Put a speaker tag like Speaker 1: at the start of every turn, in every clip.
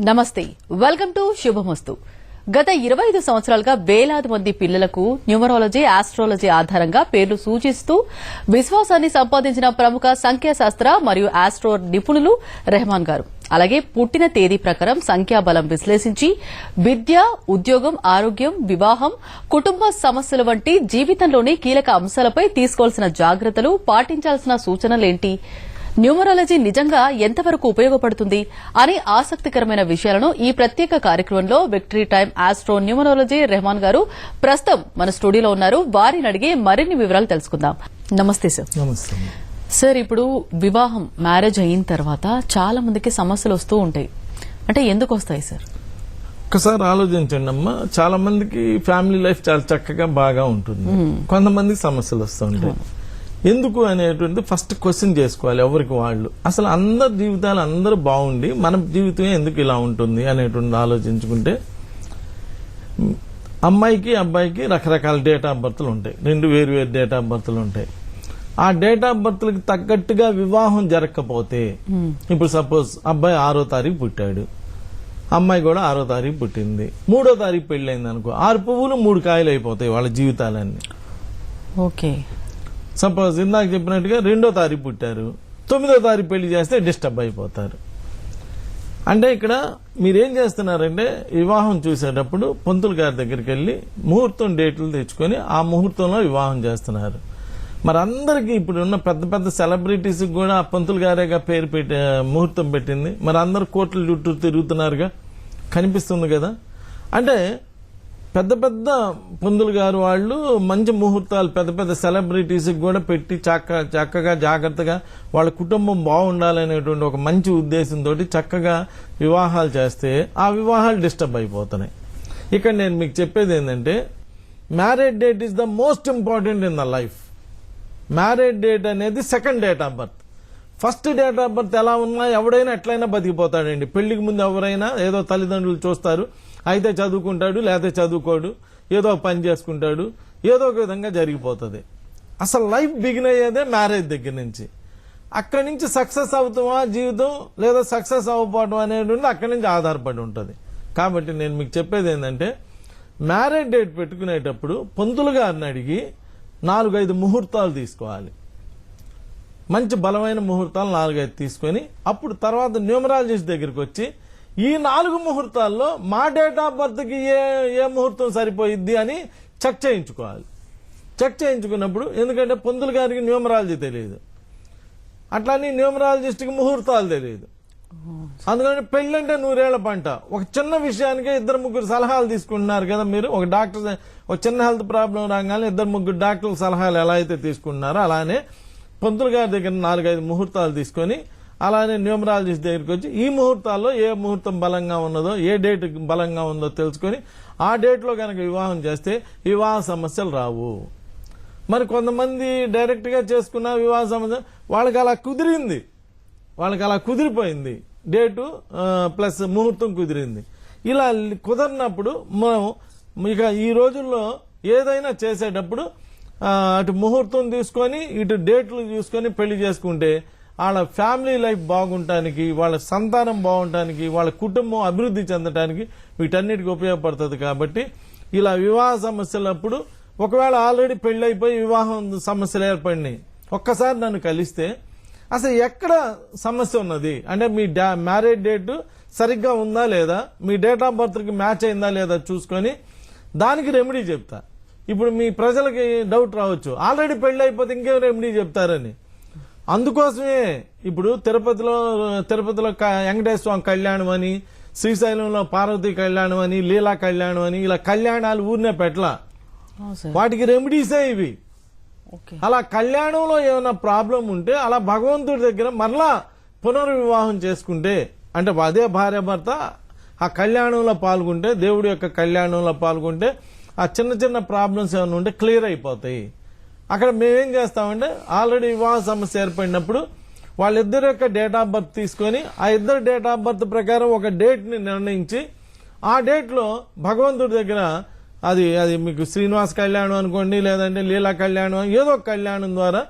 Speaker 1: నమస్తే, welcome to శుభమస్తు. గత 25 సంవత్సరాలుగా వేలాది మంది పిల్లలకు న్యూమరాలజీ, ఆస్ట్రాలజీ ఆధారంగా పేర్లు సూచిస్తూ విశ్వాసాన్ని సంపాదించిన ప్రముఖ సంఖ్యాశాస్త్ర మరియు ఆస్ట్రో నిపుణులు రెహమాన్ గారు. అలాగే పుట్టిన తేదీ ప్రకారం సంఖ్యాబలం విశ్లేషించి విద్య, ఉద్యోగం, ఆరోగ్యం, వివాహం, కుటుంబ సమస్యల వంటి జీవితంలోని కీలక అంశాలపై తీసుకోవాల్సిన జాగ్రత్తలు, పాటించాల్సిన సూచనలేంటి, న్యూమరాలజీ నిజంగా ఎంతవరకు ఉపయోగపడుతుంది అనే ఆసక్తికరమైన విషయాలను ఈ ప్రత్యేక కార్యక్రమంలో victory time astro numerology Rahman గారు ప్రస్తుతం మన స్టూడియోలో ఉన్నారు. వారిని అడిగి మరిన్ని వివరాలు తెలుసుకుందాం. నమస్తే సార్.
Speaker 2: నమస్తే
Speaker 1: సార్, ఇప్పుడు వివాహం, మ్యారేజ్ అయిన తర్వాత చాలా మందికి సమస్యలు వస్తూ ఉంటాయి. అంటే ఎందుకు వస్తాయి సార్?
Speaker 2: ఒకసారి ఆలోచించండి అమ్మా. చాలా మందికి ఫ్యామిలీ లైఫ్ చాలా చక్కగా బాగా ఉంటుంది, కొంతమందికి సమస్యలు వస్తూ ఉంటాయి. ఎందుకు అనేటువంటి ఫస్ట్ క్వశ్చన్ చేసుకోవాలి ఎవరికి వాళ్ళు. అసలు అందరి జీవితాలు అందరూ బాగుండి మన జీవితం ఎందుకు ఇలా ఉంటుంది అనేటువంటి ఆలోచించుకుంటే, అమ్మాయికి అబ్బాయికి రకరకాల డేట్ ఆఫ్ బర్త్లు ఉంటాయి, రెండు వేరు వేరు డేట్ ఆఫ్ బర్త్లు ఉంటాయి. ఆ డేట్ ఆఫ్ బర్త్లకి తగ్గట్టుగా వివాహం జరగకపోతే, ఇప్పుడు సపోజ్ అబ్బాయి 6వ తారీఖు పుట్టాడు, అమ్మాయి కూడా 6వ తారీఖు పుట్టింది, 3వ తారీఖు పెళ్లైంది అనుకో, 6 పువ్వులు 3 కాయలు అయిపోతాయి వాళ్ళ జీవితాలన్నీ.
Speaker 1: ఓకే.
Speaker 2: సపోజ్ ఇందాక చెప్పినట్టుగా 2వ తారీఖు పుట్టారు, 9వ తారీఖు పెళ్లి చేస్తే డిస్టర్బ్ అయిపోతారు. అంటే ఇక్కడ మీరేం చేస్తున్నారంటే, వివాహం చూసేటప్పుడు పంతులు గారి దగ్గరికి వెళ్లి ముహూర్తం డేట్లు తెచ్చుకొని ఆ ముహూర్తంలో వివాహం చేస్తున్నారు. మరి అందరికి ఇప్పుడు ఉన్న పెద్ద పెద్ద సెలబ్రిటీస్ కూడా ఆ పంతులు గారేగా పేరు పెట్టి ముహూర్తం పెట్టింది. మరి అందరు కోట్ల చుట్టూ తిరుగుతున్నారుగా, కనిపిస్తుంది కదా. అంటే పెద్ద పెద్ద పంతులు గారు వాళ్ళు మంచి ముహూర్తాలు పెద్ద పెద్ద సెలబ్రిటీస్ కూడా పెట్టి చక్కగా జాగ్రత్తగా వాళ్ళ కుటుంబం బాగుండాలనేటువంటి ఒక మంచి ఉద్దేశంతో చక్కగా వివాహాలు చేస్తే ఆ వివాహాలు డిస్టర్బ్ అయిపోతున్నాయి. ఇక్కడ నేను మీకు చెప్పేది ఏంటంటే, marriage date is the most important in the life. Marriage date అనేది second date of birth. First date of birth ఎలా ఉన్నా ఎవడైనా ఎట్లయినా బతికిపోతాడండి. పెళ్లికి ముందు ఎవరైనా ఏదో తల్లిదండ్రులు చూస్తారు, అయితే చదువుకుంటాడు, లేకపోతే చదువుకోడు, ఏదో పని చేసుకుంటాడు, ఏదో ఒక విధంగా జరిగిపోతుంది. అసలు లైఫ్ బిగిన్ అయ్యేదే మ్యారేజ్ దగ్గర నుంచి. అక్కడి నుంచి సక్సెస్ అవుతామా జీవితం, లేదా సక్సెస్ అవ్వకపోవడం అనేటువంటి అక్కడి నుంచి ఆధారపడి ఉంటుంది. కాబట్టి నేను మీకు చెప్పేది ఏంటంటే, మ్యారేజ్ డేట్ పెట్టుకునేటప్పుడు పంతులు గారిని అడిగి 4-5 ముహూర్తాలు తీసుకోవాలి. మంచి బలమైన ముహూర్తాలు 4-5 తీసుకొని అప్పుడు తర్వాత న్యూమరాలజిస్ట్ దగ్గరికి వచ్చి ఈ 4 ముహూర్తాల్లో మా డేట్ ఆఫ్ బర్త్కి ఏ ముహూర్తం సరిపోయిద్ది అని చెక్ చేయించుకోవాలి. చెక్ చేయించుకున్నప్పుడు, ఎందుకంటే పంతులు గారికి న్యూమరాలజీ తెలియదు, అట్లానే న్యూమరాలజిస్ట్కి ముహూర్తాలు తెలియదు. అందుకని పెళ్ళంటే 100 ఏళ్ల పంట. ఒక చిన్న విషయానికే 2-3 సలహాలు తీసుకుంటున్నారు కదా మీరు. ఒక డాక్టర్ ఒక చిన్న హెల్త్ ప్రాబ్లం రాగానే 2-3 డాక్టర్ల సలహాలు ఎలా అయితే తీసుకుంటున్నారో, అలానే పంతులు గారి దగ్గర 4-5 ముహూర్తాలు తీసుకొని అలానే న్యూమరాలజిస్ట్ దగ్గరికి వచ్చి ఈ ముహూర్తాల్లో ఏ ముహూర్తం బలంగా ఉన్నదో, ఏ డేట్ బలంగా ఉందో తెలుసుకొని ఆ డేట్లో కనుక వివాహం చేస్తే వివాహ సమస్యలు రావు. మరి కొంతమంది డైరెక్ట్ గా చేసుకున్న వివాహ సమస్య వాళ్ళకి అలా కుదిరింది, వాళ్ళకి అలా కుదిరిపోయింది, డేటు ప్లస్ ముహూర్తం కుదిరింది. ఇలా కుదరినప్పుడు మనం ఇక ఈ రోజుల్లో ఏదైనా చేసేటప్పుడు అటు ముహూర్తం తీసుకొని ఇటు డేట్లు చూసుకొని పెళ్లి చేసుకుంటే వాళ్ళ ఫ్యామిలీ లైఫ్ బాగుండటానికి, వాళ్ళ సంతానం బాగుండటానికి, వాళ్ళ కుటుంబం అభివృద్ధి చెందడానికి వీటన్నిటికీ ఉపయోగపడుతుంది. కాబట్టి ఇలా వివాహ సమస్యలప్పుడు ఒకవేళ ఆల్రెడీ పెళ్లి అయిపోయి వివాహం సమస్యలు ఏర్పడినాయి, ఒక్కసారి నన్ను కలిస్తే అసలు ఎక్కడ సమస్య ఉన్నది అంటే మీ మ్యారేజ్ డేట్ సరిగ్గా ఉందా లేదా, మీ డేట్ ఆఫ్ బర్త్కి మ్యాచ్ అయిందా లేదా చూసుకొని దానికి రెమెడీ చెప్తా. ఇప్పుడు మీ ప్రజలకి డౌట్ రావచ్చు, ఆల్రెడీ పెళ్లి అయిపోతే ఇంకేం రెమెడీ చెప్తారని. అందుకోసమే ఇప్పుడు తిరుపతిలో వెంకటేశ్వర స్వామి కళ్యాణం అని, శ్రీశైలంలో పార్వతీ కళ్యాణం అని, లీలా కళ్యాణం అని, ఇలా కళ్యాణాలు ఊరినే పెట్టలా. వాటికి రెమెడీసే ఇవి. అలా కళ్యాణంలో ఏమైనా ప్రాబ్లం ఉంటే అలా భగవంతుడి దగ్గర మరలా పునర్వివాహం చేసుకుంటే, అంటే అదే భార్య భర్త ఆ కళ్యాణంలో పాల్గొంటే, దేవుడి యొక్క కళ్యాణంలో పాల్గొంటే ఆ చిన్న చిన్న ప్రాబ్లమ్స్ ఏమైనా ఉంటే క్లియర్ అయిపోతాయి. అక్కడ మేమేం చేస్తామంటే, ఆల్రెడీ వివాహ సమస్య ఏర్పడినప్పుడు వాళ్ళిద్దరి యొక్క డేట్ ఆఫ్ బర్త్ తీసుకొని ఆ ఇద్దరు డేట్ ఆఫ్ బర్త్ ప్రకారం ఒక డేట్ ని నిర్ణయించి ఆ డేట్ లో భగవంతుడి దగ్గర అది మీకు శ్రీనివాస కళ్యాణం అనుకోండి, లేదంటే లీలా కళ్యాణం, ఏదో ఒక కళ్యాణం ద్వారా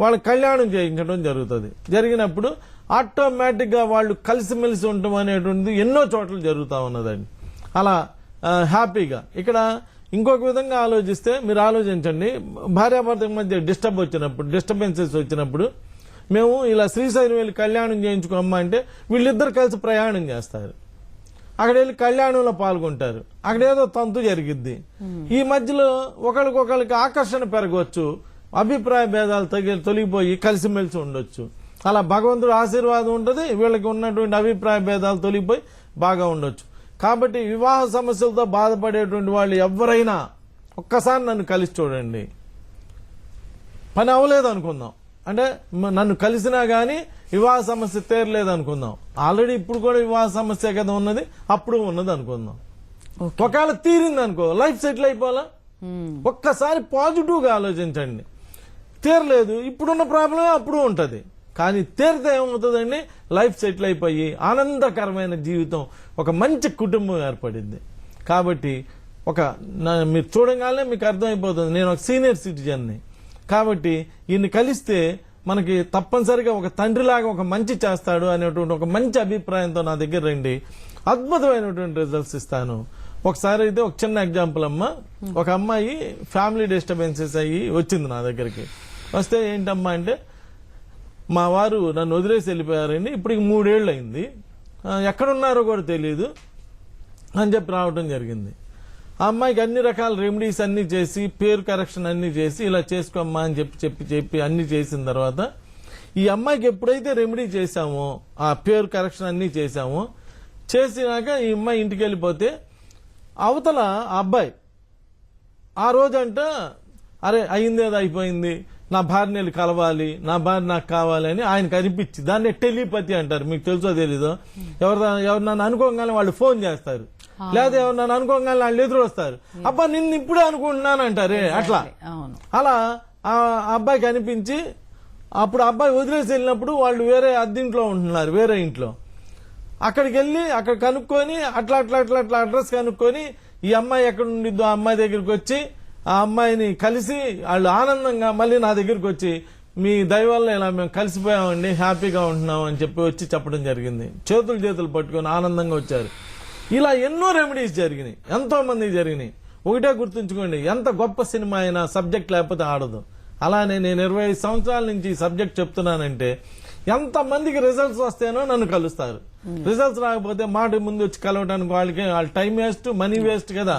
Speaker 2: వాళ్ళ కళ్యాణం చేయించడం జరుగుతుంది. జరిగినప్పుడు ఆటోమేటిక్ గా వాళ్ళు కలిసిమెలిసి ఉండటం అనేటువంటిది ఎన్నో చోట్ల జరుగుతూ ఉన్నదండి. అలా హ్యాపీగా. ఇక్కడ ఇంకొక విధంగా ఆలోచిస్తే మీరు ఆలోచించండి, భార్యాభర్తల మధ్య డిస్టర్బెన్సెస్ వచ్చినప్పుడు మేము ఇలా శ్రీశైలం వెళ్ళి కళ్యాణం చేయించుకోమ్మా అంటే వీళ్ళిద్దరు కలిసి ప్రయాణం చేస్తారు, అక్కడ వెళ్ళి కళ్యాణంలో పాల్గొంటారు, అక్కడ ఏదో తంతు జరిగిద్ది. ఈ మధ్యలో ఒకరికొకరికి ఆకర్షణ పెరగవచ్చు, అభిప్రాయ భేదాలు తొలగిపోయి కలిసిమెలిసి ఉండొచ్చు. అలా భగవంతుడు ఆశీర్వాదం ఉంటుంది, వీళ్ళకి ఉన్నటువంటి అభిప్రాయ భేదాలు తొలగిపోయి బాగా ఉండొచ్చు. కాబట్టి వివాహ సమస్యలతో బాధపడేటువంటి వాళ్ళు ఎవరైనా ఒక్కసారి నన్ను కలిసి చూడండి. పని అవ్వలేదు అనుకుందాం, అంటే నన్ను కలిసినా గానీ వివాహ సమస్య తీరలేదు అనుకుందాం. ఆల్రెడీ ఇప్పుడు కూడా వివాహ సమస్య కదా ఉన్నది, అప్పుడు ఉన్నది అనుకుందాం. ఒకవేళ తీరింది అనుకో, లైఫ్ సెటిల్ అయిపోవాలా? ఒక్కసారి పాజిటివ్ గా ఆలోచించండి. తీరలేదు, ఇప్పుడున్న ప్రాబ్లం అప్పుడు ఉంటది, కానీ తీరితే ఏమవుతుందండి, లైఫ్ సెటిల్ అయిపోయి ఆనందకరమైన జీవితం, ఒక మంచి కుటుంబం ఏర్పడింది. కాబట్టి మీరు చూడగానే మీకు అర్థమైపోతుంది, నేను ఒక సీనియర్ సిటిజన్ని కాబట్టి ఈయన్ని కలిస్తే మనకి తప్పనిసరిగా ఒక తండ్రిలాగా ఒక మంచి చేస్తాడు అనేటువంటి ఒక మంచి అభిప్రాయంతో నా దగ్గర రండి, అద్భుతమైనటువంటి రిజల్ట్స్ ఇస్తాను. ఒకసారి అయితే ఒక చిన్న ఎగ్జాంపుల్ అమ్మా, ఒక అమ్మాయి ఫ్యామిలీ డిస్టర్బెన్సెస్ అయ్యి వచ్చింది నా దగ్గరికి. వస్తే ఏంటమ్మా అంటే, మా వారు నన్ను వదిలేసి వెళ్ళిపోయారండి, ఇప్పుడు 3 ఏళ్ళు అయింది, ఎక్కడున్నారో కూడా తెలియదు అని చెప్పి రావడం జరిగింది. ఆ అమ్మాయికి అన్ని రకాల రెమెడీస్ అన్ని చేసి, పేరు కరెక్షన్ అన్ని చేసి, ఇలా చేసుకోమ్మా అని చెప్పి అన్ని చేసిన తర్వాత, ఈ అమ్మాయికి ఎప్పుడైతే రెమెడీ చేశామో, ఆ పేరు కరెక్షన్ అన్ని చేశామో, చేసినాక ఈ అమ్మాయి ఇంటికి వెళ్ళిపోతే అవతల ఆ అబ్బాయి ఆ రోజంట, అరే అయిందేదో అయిపోయింది, నా భార్యని కలవాలి, నా భార్య నాకు కావాలి అని ఆయనకు అనిపించి, దాన్ని టెలిపతి అంటారు, మీకు తెలుసో తెలీదో. ఎవరు నన్ను అనుకోగానే వాళ్ళు ఫోన్ చేస్తారు, లేదా ఎవరు నన్ను అనుకోగానే వాళ్ళు ఎదురు వస్తారు, అబ్బా నిన్ను ఇప్పుడే అనుకుంటున్నాను అంటారే, అలా ఆ అబ్బాయికి అనిపించి, అప్పుడు అబ్బాయి వదిలేసి వెళ్ళినప్పుడు వాళ్ళు వేరే అద్దెంట్లో ఉంటున్నారు, వేరే ఇంట్లో. అక్కడికి వెళ్ళి అక్కడ కనుక్కొని అట్లా అడ్రస్ కనుక్కొని ఈ అమ్మాయి ఎక్కడ ఉండిద్దో ఆ అమ్మాయి దగ్గరికి వచ్చి ఆ అమ్మాయిని కలిసి వాళ్ళు ఆనందంగా మళ్ళీ నా దగ్గరికి వచ్చి, మీ దయ వల్ల ఇలా మేము కలిసిపోయామండి, హ్యాపీగా ఉంటున్నాం అని వచ్చి చెప్పడం జరిగింది. చేతులు పట్టుకొని ఆనందంగా వచ్చారు. ఇలా ఎన్నో రెమెడీస్ జరిగినాయి, ఎంతో మందికి జరిగినాయి. ఒకటే గుర్తుంచుకోండి, ఎంత గొప్ప సినిమా అయినా సబ్జెక్ట్ లేకపోతే ఆడదు. అలానే నేను 25 సంవత్సరాల నుంచి సబ్జెక్ట్ చెప్తున్నానంటే ఎంత మందికి రిజల్ట్స్ వస్తేనో నన్ను కలుస్తారు. రిజల్ట్స్ రాకపోతే మాట ముందు వచ్చి కలవడానికి వాళ్ళ టైం వేస్ట్, మనీ వేస్ట్ కదా,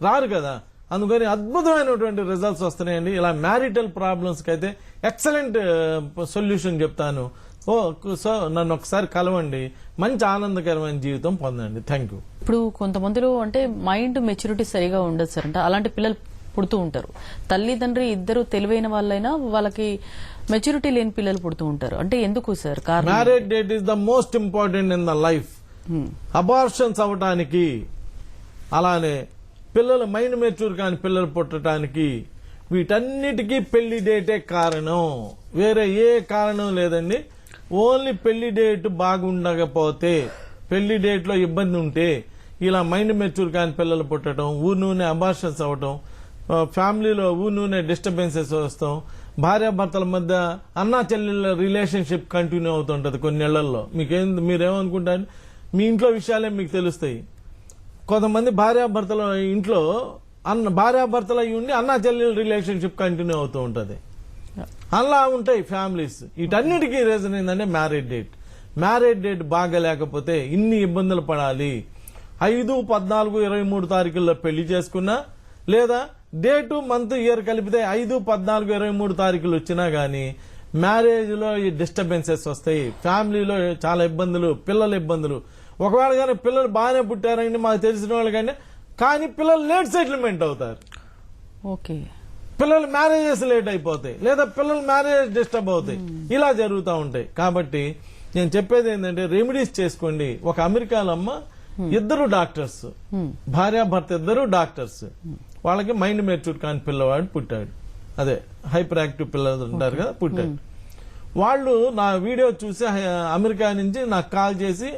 Speaker 2: రారు కదా. అందుకని అద్భుతమైనటువంటి రిజల్ట్స్ వస్తున్నాయండి. ఇలా మ్యారిటల్ ప్రాబ్లమ్స్ కి అయితే ఎక్సలెంట్ సొల్యూషన్ చెప్తాను. సో నన్ను ఒకసారి కలవండి, మంచి ఆనందకరమైన జీవితం పొందండి. Thank you.
Speaker 1: ఇప్పుడు కొంతమందిలో అంటే మైండ్ మెచ్యూరిటీ సరిగా ఉండదు సార్, అంటే అలాంటి పిల్లలు పుడుతూ ఉంటారు. తల్లిదండ్రి ఇద్దరు తెలివైన వాళ్ళైనా వాళ్ళకి మెచ్యూరిటీ లేని పిల్లలు పుడుతూ ఉంటారు. అంటే ఎందుకు sir?
Speaker 2: Marriage date is the most important in the life. Abortions అవటానికి, అలానే పిల్లలు మైండ్ మెచ్యూర్ కాని పిల్లలు పుట్టడానికి, వీటన్నిటికీ పెళ్లి డేటే కారణం, వేరే ఏ కారణం లేదండి. ఓన్లీ పెళ్లి డేట్ బాగుండకపోతే, పెళ్లి డేట్ లో ఇబ్బంది ఉంటే ఇలా మైండ్ మెచ్యూర్ కాని పిల్లలు పుట్టడం, ఊరినూనే అబార్షన్స్ అవటం, ఫ్యామిలీలో ఊరినూనే డిస్టర్బెన్సెస్ వస్తాం, భార్యాభర్తల మధ్య అన్నా చెల్లెళ్ళ రిలేషన్షిప్ కంటిన్యూ అవుతుంటది కొన్ని నెలల్లో. మీరేమనుకుంటారు, మీ ఇంట్లో విషయాలే మీకు తెలుస్తాయి. కొంతమంది భార్యాభర్తల ఇంట్లో భార్యాభర్తలు అయి ఉండి అన్నా చెల్లెల రిలేషన్షిప్ కంటిన్యూ అవుతూ ఉంటది. అలా ఉంటాయి ఫ్యామిలీస్. వీటన్నిటికీ రీజన్ ఏంటంటే మ్యారేజ్ డేట్. మ్యారేజ్ డేట్ బాగా లేకపోతే ఇన్ని ఇబ్బందులు పడాలి. 5, 14, 23 తారీఖుల్లో పెళ్లి చేసుకున్నా, లేదా డేటు మంత్ ఇయర్ కలిపితే 5, 14, 23 తారీఖులు వచ్చినా గానీ మ్యారేజ్ లో ఈ డిస్టర్బెన్సెస్ వస్తాయి. ఫ్యామిలీలో చాలా ఇబ్బందులు, పిల్లల ఇబ్బందులు. ఒకవేళ కానీ పిల్లలు బాగానే పుట్టారండి మాకు తెలిసిన వాళ్ళకంటే, కానీ పిల్లలు లేట్ సెటిల్మెంట్ అవుతారు.
Speaker 1: ఓకే,
Speaker 2: పిల్లలు మ్యారేజెస్ లేట్ అయిపోతాయి, లేదా పిల్లలు మ్యారేజ్ డిస్టర్బ్ అవుతాయి. ఇలా జరుగుతూ ఉంటాయి. కాబట్టి నేను చెప్పేది ఏంటంటే రెమెడీస్ చేసుకోండి. ఒక అమెరికాలో అమ్మ ఇద్దరు డాక్టర్స్, భార్యాభర్త ఇద్దరు డాక్టర్స్, వాళ్ళకి మైండ్ మెచ్యూర్ కాని పిల్లవాడు పుట్టాడు. అదే హైపర్ యాక్టివ్ పిల్లలు ఉంటారు కదా, పుట్టాడు. వాళ్ళు నా వీడియో చూసి అమెరికా నుంచి నాకు కాల్ చేసి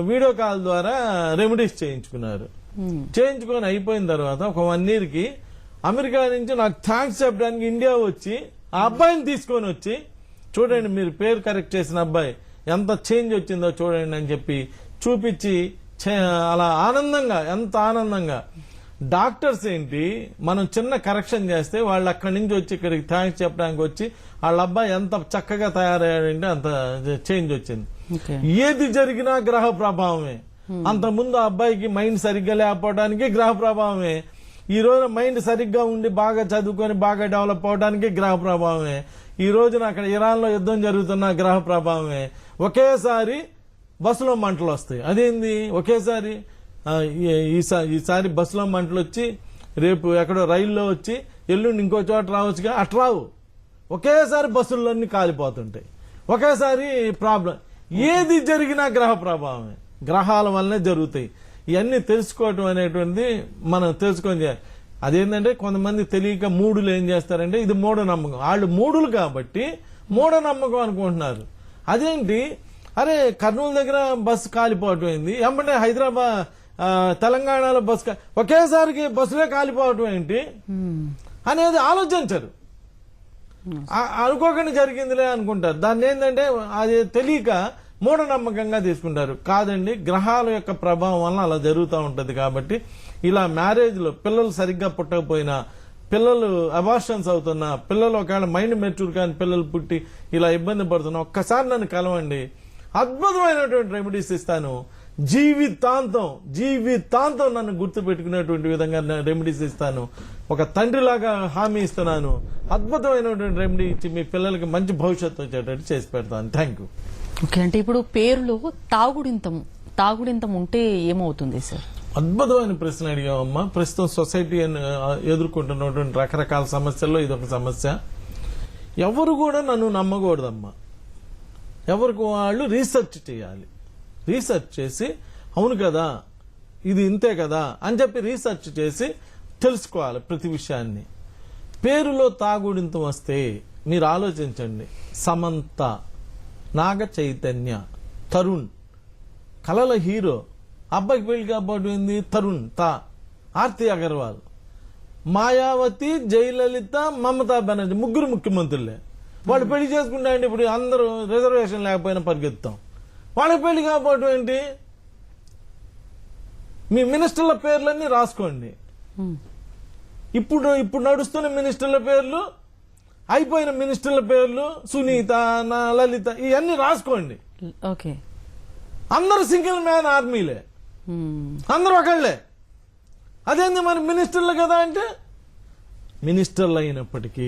Speaker 2: వీడియో కాల్ ద్వారా రెమెడీస్ చేయించుకున్నారు. చేయించుకొని అయిపోయిన తర్వాత ఒక 1 year కి అమెరికా నుంచి నాకు థ్యాంక్స్ చెప్పడానికి ఇండియా వచ్చి ఆ అబ్బాయిని తీసుకొని వచ్చి, చూడండి మీరు పేరు కరెక్ట్ చేసిన అబ్బాయి ఎంత చేంజ్ వచ్చిందో చూడండి అని చెప్పి చూపించి అలా ఆనందంగా, ఎంత ఆనందంగా. డాక్టర్స్ ఏంటి, మనం చిన్న కరెక్షన్ చేస్తే వాళ్ళు అక్కడి నుంచి వచ్చి ఇక్కడికి థ్యాంక్స్ చెప్పడానికి వచ్చి వాళ్ళ అబ్బాయి ఎంత చక్కగా తయారయ్యాడంటే అంత చేంజ్ వచ్చింది. ఏది జరిగినా గ్రహ ప్రభావమే. అంత ముందు ఆ అబ్బాయికి మైండ్ సరిగ్గా లేకపోవడానికి గ్రహ ప్రభావమే. ఈ రోజు మైండ్ సరిగ్గా ఉండి బాగా చదువుకొని బాగా డెవలప్ అవడానికి గ్రహ ప్రభావమే. ఈ రోజున అక్కడ ఇరాన్ లో యుద్ధం జరుగుతున్న గ్రహ ప్రభావమే. ఒకేసారి బస్సులో మంటలు వస్తాయి. అదేంది ఒకేసారి ఈసారి బస్సులో మంటలు వచ్చి రేపు ఎక్కడో రైల్లో వచ్చి ఎల్లుండి ఇంకో చోట రావచ్చుగా, అట్రావు. ఒకేసారి బస్సులన్నీ కాలిపోతుంటాయి. ఒకేసారి ప్రాబ్లం. ఏది జరిగినా గ్రహ ప్రభావమే, గ్రహాల వల్లనే జరుగుతాయి. ఇవన్నీ తెలుసుకోవటం అనేటువంటిది మనం తెలుసుకొని చేయాలి. అదేంటంటే కొంతమంది తెలియక మూడులు ఏం చేస్తారంటే ఇది మూఢనమ్మకం. వాళ్ళు మూడులు కాబట్టి మూఢనమ్మకం అనుకుంటున్నారు. అదేంటి, అరే కర్నూలు దగ్గర బస్సు కాలిపోవటం ఏంది, ఏమంటే హైదరాబాద్ తెలంగాణలో బస్సు ఒకేసారికి బస్సులే కాలిపోవటం ఏంటి అనేది ఆలోచించరు. అనుకోకుండా జరిగిందిలే అనుకుంటారు. దాన్ని ఏంటంటే అది తెలియక మూఢనమ్మకంగా తీసుకుంటారు. కాదండి, గ్రహాల యొక్క ప్రభావం వల్ల అలా జరుగుతూ ఉంటది. కాబట్టి ఇలా మ్యారేజ్ లో పిల్లలు సరిగ్గా పుట్టకపోయినా, పిల్లలు అబార్షన్స్ అవుతున్నా, పిల్లలు ఒకవేళ మైండ్ మెచ్యూర్ కానీ పిల్లలు పుట్టి ఇలా ఇబ్బంది పడుతున్నా ఒక్కసారి నన్ను కలవండి. అద్భుతమైనటువంటి రెమెడీస్ ఇస్తాను. జీవితాంతం నన్ను గుర్తు పెట్టుకునేటువంటి విధంగా రెమెడీస్ ఇస్తాను. ఒక తండ్రిలాగా హామీ ఇస్తున్నాను. అద్భుతమైనటువంటి రెమెడీ ఇచ్చి మీ పిల్లలకి మంచి భవిష్యత్తు వచ్చేటట్టు చేసి పెడతాను. Thank you.
Speaker 1: ఓకే, అంటే ఇప్పుడు పేరులో తాగుడింతం ఉంటే ఏమవుతుంది సార్?
Speaker 2: అద్భుతమైన ప్రశ్న అడిగామమ్మా. ప్రస్తుతం సొసైటీ ఎదుర్కొంటున్నటువంటి రకరకాల సమస్యల్లో ఇదొక సమస్య. ఎవరు కూడా నన్ను నమ్మకూడదమ్మా. ఎవరికి వాళ్ళు రీసెర్చ్ చేయాలి. రీసెర్చ్ చేసి అవును కదా ఇది ఇంతే కదా అని చెప్పి రీసెర్చ్ చేసి తెలుసుకోవాలి ప్రతి విషయాన్ని. పేరులో తాగుడింతం వస్తే మీరు ఆలోచించండి. సమంత, నాగ చైతన్య, తరుణ్, కలల హీరో, అబ్బాయికి పెళ్లి కాబోతుంది తరుణ్ ఆర్తి అగర్వాల్, మాయావతి, జయలలిత, మమతా బెనర్జీ, ముగ్గురు ముఖ్యమంత్రులే. వాళ్ళు పెళ్లి చేసుకుంటా అంటే ఇప్పుడు అందరూ రిజర్వేషన్ లేకపోయినా పరిగెత్తాం. వాళ్ళకి పెళ్లి కాబోవటం ఏంటి? మీ మినిస్టర్ల పేర్లన్నీ రాసుకోండి. ఇప్పుడు నడుస్తున్న మినిస్టర్ల పేర్లు, అయిపోయిన మినిస్టర్ల పేర్లు, సునీత, లలిత, ఇవన్నీ రాసుకోండి.
Speaker 1: ఓకే,
Speaker 2: అందరూ సింగిల్ మ్యాన్ ఆర్మీలే, అందరూ ఒకళ్లే. అదేంది మరి మినిస్టర్లు కదా అంటే, మినిస్టర్లు అయినప్పటికీ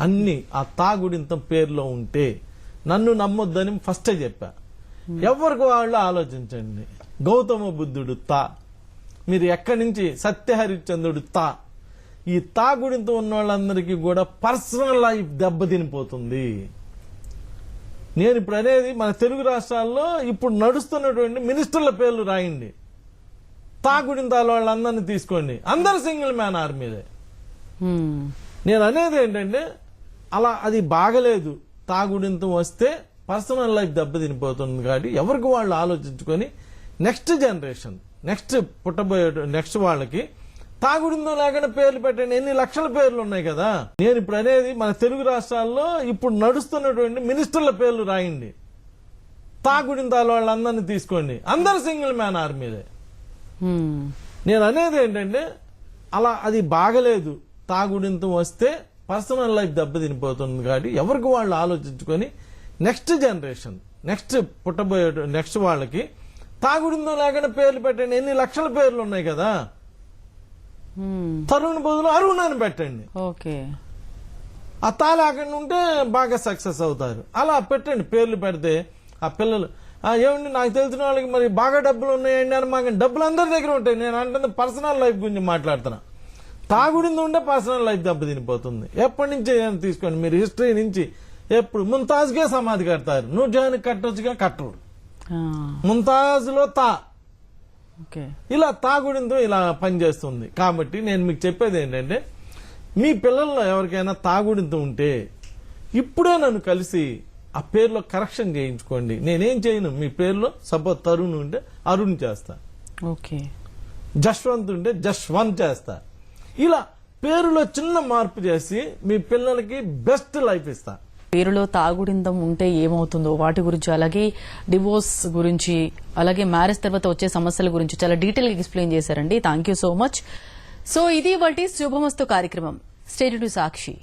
Speaker 2: అన్ని ఆ తాగుడింతం పేర్లో ఉంటే నన్ను నమ్మొద్దని ఫస్టే చెప్పా. ఎవరికి వాళ్ళు ఆలోచించండి. గౌతమ బుద్ధుడు మీరు ఎక్కడి నుంచి సత్యహరిశ్చంద్రుడు ఈ తాగుడింతం ఉన్న వాళ్ళందరికీ కూడా పర్సనల్ లైఫ్ దెబ్బతినిపోతుంది. నేను ఇప్పుడు అనేది మన తెలుగు రాష్ట్రాల్లో ఇప్పుడు నడుస్తున్నటువంటి మినిస్టర్ల పేర్లు రాయండి. తాగుడింతాల వాళ్ళందరినీ తీసుకోండి, అందరు సింగిల్ మ్యాన్ ఆర్మీలే. నేను అనేది ఏంటంటే అలా అది బాగలేదు. తాగుడింతం వస్తే పర్సనల్ లైఫ్ దెబ్బతినిపోతుంది. కాబట్టి ఎవరికి వాళ్ళు ఆలోచించుకొని నెక్స్ట్ జనరేషన్, నెక్స్ట్ పుట్టబోయే నెక్స్ట్ వాళ్ళకి తాగుడిందో లేకుండా పేర్లు పెట్టండి. ఎన్ని లక్షల పేర్లు ఉన్నాయి కదా. నేను ఇప్పుడు అనేది మన తెలుగు రాష్ట్రాల్లో ఇప్పుడు నడుస్తున్నటువంటి మినిస్టర్ల పేర్లు రాయండి. తాగుడింతాల వాళ్ళందరినీ తీసుకోండి, అందరు సింగిల్ మ్యాన్ ఆర్మీలే. నేను అనేది ఏంటంటే అలా అది బాగలేదు. తాగుడింతం వస్తే పర్సనల్ లైఫ్ దెబ్బతినిపోతుంది. కాబట్టి ఎవరికి వాళ్ళు ఆలోచించుకొని నెక్స్ట్ జనరేషన్, నెక్స్ట్ పుట్టబోయే నెక్స్ట్ వాళ్ళకి తాగుడిందో లేకుండా పేర్లు పెట్టండి. ఎన్ని లక్షల పేర్లు ఉన్నాయి కదా. తరుణ్ బదులు అరుణ్ అని పెట్టండి.
Speaker 1: ఓకే,
Speaker 2: ఆ లేకుండా ఉంటే బాగా సక్సెస్ అవుతారు. అలా పెట్టండి. పేర్లు పెడితే ఆ పిల్లలు ఏమండి నాకు తెలిసిన వాళ్ళకి మరి బాగా డబ్బులు ఉన్నాయండి అని, మాకు డబ్బులు అందరి దగ్గర ఉంటాయి. నేను అంటే పర్సనల్ లైఫ్ గురించి మాట్లాడుతున్నా. తాగుడింది ఉంటే పర్సనల్ లైఫ్ దెబ్బతినిపోతుంది. ఎప్పటి నుంచి తీసుకోండి మీరు హిస్టరీ నుంచి. ఎప్పుడు ముంతాజ్కే సమాధి కడతారు, నూర్జహాన్కి కట్టొచ్చుగా, కట్టరు. ముంతాజ్ లో ఇలా తాగుడింతో ఇలా పనిచేస్తుంది. కాబట్టి నేను మీకు చెప్పేది ఏంటంటే మీ పిల్లల్లో ఎవరికైనా తాగుడింతో ఉంటే ఇప్పుడే నన్ను కలిసి ఆ పేర్లో కరెక్షన్ చేయించుకోండి. నేనేం చేయను. మీ పేర్లో సపోజ్ తరుణ్ ఉంటే అరుణ్ చేస్తా,
Speaker 1: ఓకే,
Speaker 2: జశ్వంత్ ఉంటే జశ్వంత్ చేస్తా. ఇలా పేరులో చిన్న మార్పు చేసి మీ పిల్లలకి బెస్ట్ లైఫ్ ఇస్తా.
Speaker 1: పేరులో తాగుడిందం ఉంటే ఏమవుతుందో వాటి గురించి, అలాగే డివోర్స్ గురించి, అలాగే మ్యారేజ్ తర్వాత వచ్చే సమస్యల గురించి చాలా డీటెయిల్ గా ఎక్స్ప్లెయిన్ చేశారండి. Thank you so much. So ఇది వాటి శుభమస్తు కార్యక్రమం. Stay to Sakshi.